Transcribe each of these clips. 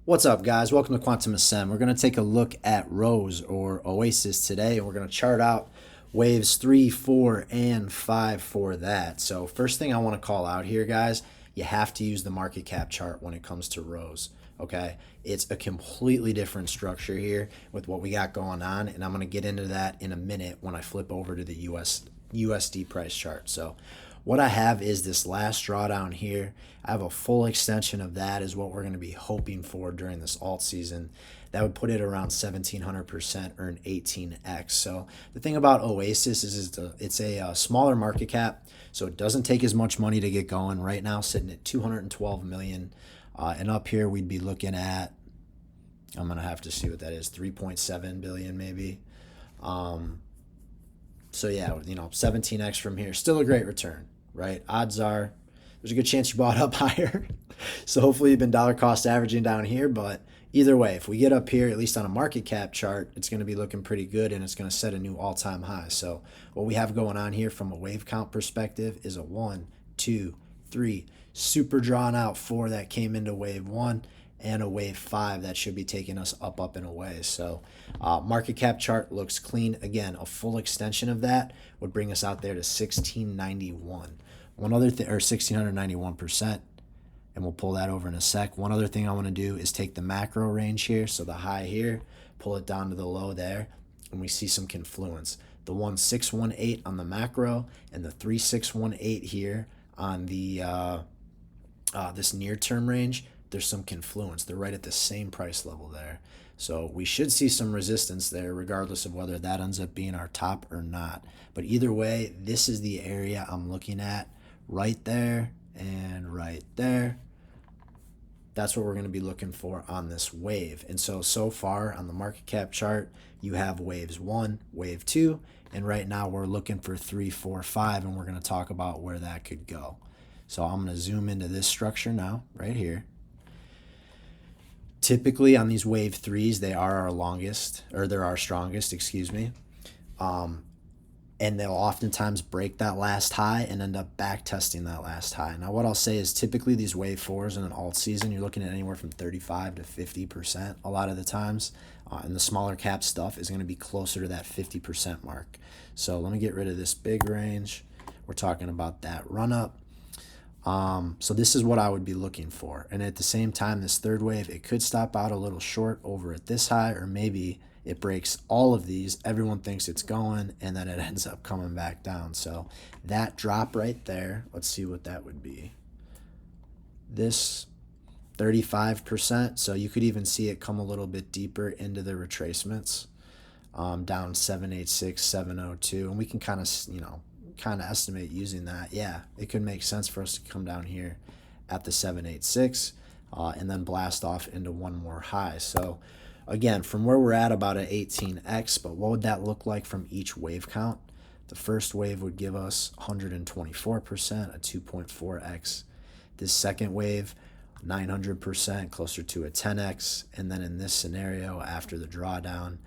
What's up, guys? Welcome to Quantum Ascend. We're going to take a look at Rose or Oasis today, and we're going to chart out waves 3, 4, and 5 for that. So first thing I want to call out here, guys, you have to use the market cap chart when it comes to Rose. Okay, it's a completely different structure here with what we got going on, and I'm going to get into that in a minute when I flip over to the USD price chart. So what I have is this last drawdown here. I have a full extension of that is what we're going to be hoping for during this alt season. That would put it around 1700%, earn 18x. So the thing about Oasis is it's a smaller market cap, so it doesn't take as much money to get going. Right now, sitting at 212 million, and up here we'd be looking at, I'm gonna have to see what that is, 3.7 billion maybe. So yeah, 17x from here, still a great return, right? Odds are there's a good chance you bought up higher. So hopefully you've been dollar cost averaging down here, but either way, if we get up here, at least on a market cap chart, it's going to be looking pretty good and it's going to set a new all-time high. So what we have going on here from a wave count perspective is a 1, 2, 3, super drawn out 4 that came into wave 1 and a wave 5 that should be taking us up and away. So market cap chart looks clean. Again, a full extension of that would bring us out there to 1691. One other thing, or 1691%, and we'll pull that over in a sec. One other thing I want to do is take the macro range here, so the high here, pull it down to the low there, and we see some confluence. The 1618 on the macro and the 3618 here on the this near term range, there's some confluence. They're right at the same price level there. So we should see some resistance there regardless of whether that ends up being our top or not. But either way, this is the area I'm looking at right there and right there. That's what we're going to be looking for on this wave. And so far on the market cap chart, you have waves 1, wave 2, and right now we're looking for 3, 4, 5, and we're going to talk about where that could go. So I'm going to zoom into this structure now, right here. Typically on these wave 3s, they are our longest, or they're our strongest, excuse me. And they'll oftentimes break that last high and end up back testing that last high. Now, what I'll say is typically these wave 4s in an alt season, you're looking at anywhere from 35 to 50% a lot of the times. And the smaller cap stuff is going to be closer to that 50% mark. So let me get rid of this big range. We're talking about that run up. So this is what I would be looking for. And at the same time, this third wave, it could stop out a little short over at this high, or maybe it breaks all of these. Everyone thinks it's going, and then it ends up coming back down. So that drop right there, let's see what that would be. This 35%. So you could even see it come a little bit deeper into the retracements, down 786, 702. And we can kind of, estimate using that. Yeah, it could make sense for us to come down here at the 786 and then blast off into one more high. So again, from where we're at, about an 18x, but what would that look like from each wave count? The first wave would give us 124%, a 2.4x. This second wave, 900%, closer to a 10x. And then in this scenario, after the drawdown,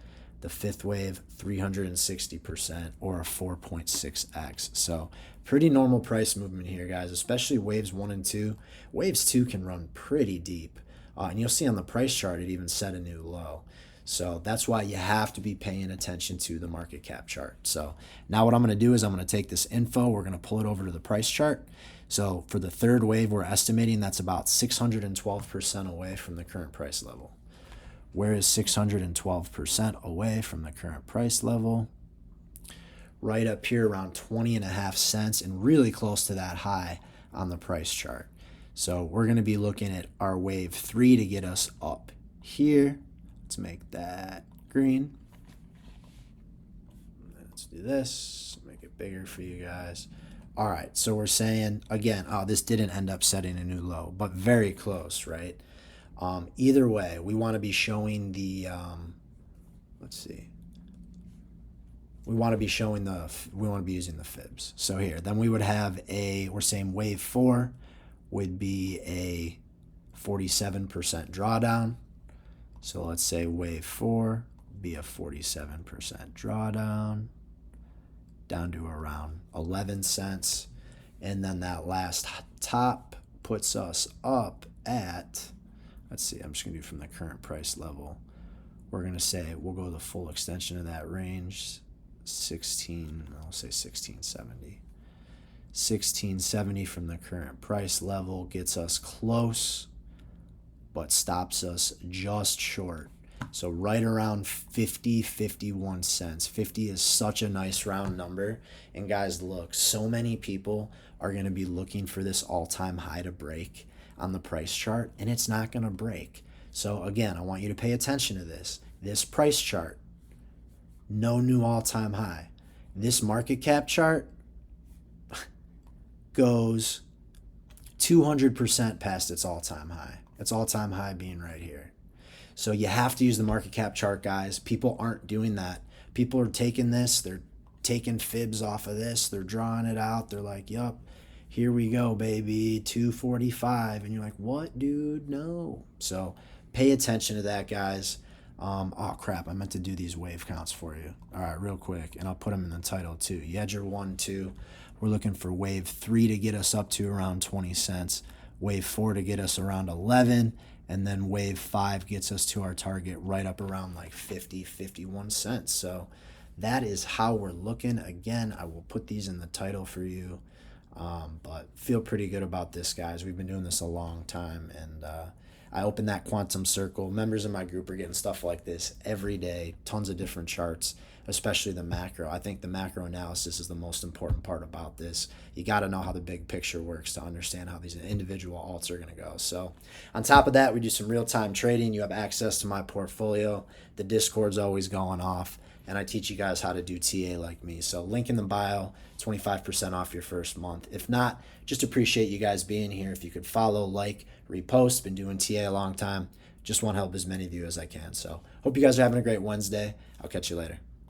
the fifth wave, 360%, or a 4.6x. So pretty normal price movement here, guys, especially waves 1 and 2. Waves 2 can run pretty deep. And you'll see on the price chart, it even set a new low. So that's why you have to be paying attention to the market cap chart. So now what I'm going to do is I'm going to take this info, we're going to pull it over to the price chart. So for the third wave, we're estimating that's about 612% away from the current price level. Where is 612% away from the current price level? Right up here around 20.5 cents and really close to that high on the price chart. So we're going to be looking at our wave 3 to get us up here. Let's make that green. Let's do this, make it bigger for you guys. All right, so we're saying, again, this didn't end up setting a new low, but very close, right? Either way, we want to be showing the, let's see. We want to be using the fibs. So here, then we would have we're saying wave 4 would be a 47% drawdown. So let's say wave 4 be a 47% drawdown down to around 11 cents. And then that last top puts us up at, let's see, I'm just going to do from the current price level. We're going to say we'll go the full extension of that range, 16, I'll say 1670. 1670 from the current price level gets us close, but stops us just short. So right around 51 cents. 50 is such a nice round number. And guys, look, so many people are going to be looking for this all-time high to break on the price chart, and it's not going to break. So again, I want you to pay attention to this. This price chart, no new all-time high. This market cap chart goes 200% past its all-time high. Its all-time high being right here. So you have to use the market cap chart, guys. People aren't doing that. People are taking this. They're taking fibs off of this. They're drawing it out. They're like, yup, here we go, baby, 245. And you're like, what, dude? No. So pay attention to that, guys. Oh, crap. I meant to do these wave counts for you. All right, real quick. And I'll put them in the title, too. You had your 1, 2. We're looking for wave 3 to get us up to around 20 cents. Wave 4 to get us around 11. And then wave 5 gets us to our target right up around like 51 cents. So that is how we're looking. Again, I will put these in the title for you. But feel pretty good about this, guys. We've been doing this a long time, and I opened that quantum circle. Members of my group are getting stuff like this every day, tons of different charts, especially the macro. I think the macro analysis is the most important part about this. You got to know how the big picture works to understand how these individual alts are going to go. So on top of that, we do some real-time trading. You have access to my portfolio. The Discord's always going off, and I teach you guys how to do TA like me. So link in the bio, 25% off your first month. If not, just appreciate you guys being here. If you could follow, like, repost. Been doing TA a long time. Just want to help as many of you as I can. So hope you guys are having a great Wednesday. I'll catch you later.